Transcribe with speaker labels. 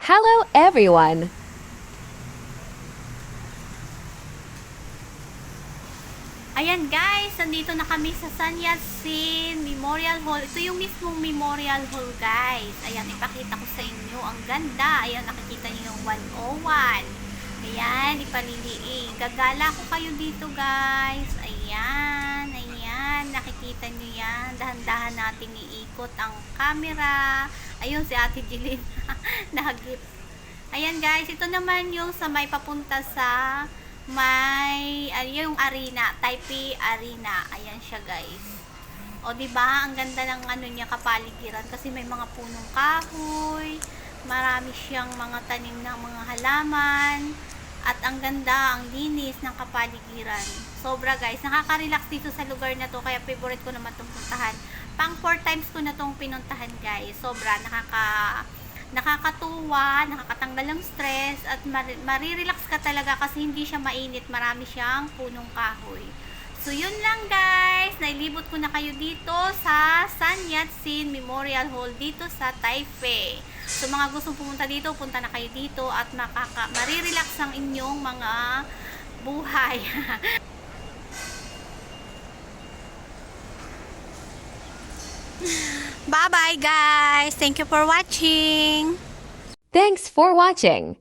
Speaker 1: Hello everyone!
Speaker 2: Ayan guys, nandito na kami sa San Yat-sen Memorial Hall. Ito yung mismong Memorial Hall guys. Ayan, ipakita ko sa inyo. Ang ganda. Ayan, nakikita niyo yung 101. Ayan, ipaliliing. Gagala ko kayo dito guys. Ayan, ayan. Nakikita niyo yan. Dahan-dahan natin iikot ang camera. Ayun, si Ate Jeline. Nahagip. Ayan guys, ito naman yung sa may papunta sa yung arena, Taipei Arena. Ayan siya guys. O di ba ang ganda ng ano niya kapaligiran kasi may mga punong kahoy, marami siyang mga tanim ng mga halaman, at ang ganda, ang linis ng kapaligiran. Sobra guys, nakaka-relax dito sa lugar na to, kaya favorite ko naman itong puntahan. Pang 4 times ko na itong pinuntahan guys. Sobra, nakakatuwa, nakakatanggal ng stress, at marirelax ka talaga kasi hindi siya mainit, marami siyang punong kahoy. So yun lang guys, nailibot ko na kayo dito sa San Yat-sen Memorial Hall dito sa Taipei. So mga gustong pumunta dito, punta na kayo dito at marirelax ang inyong mga buhay. Bye bye guys, thank you for watching.
Speaker 1: Thanks for watching!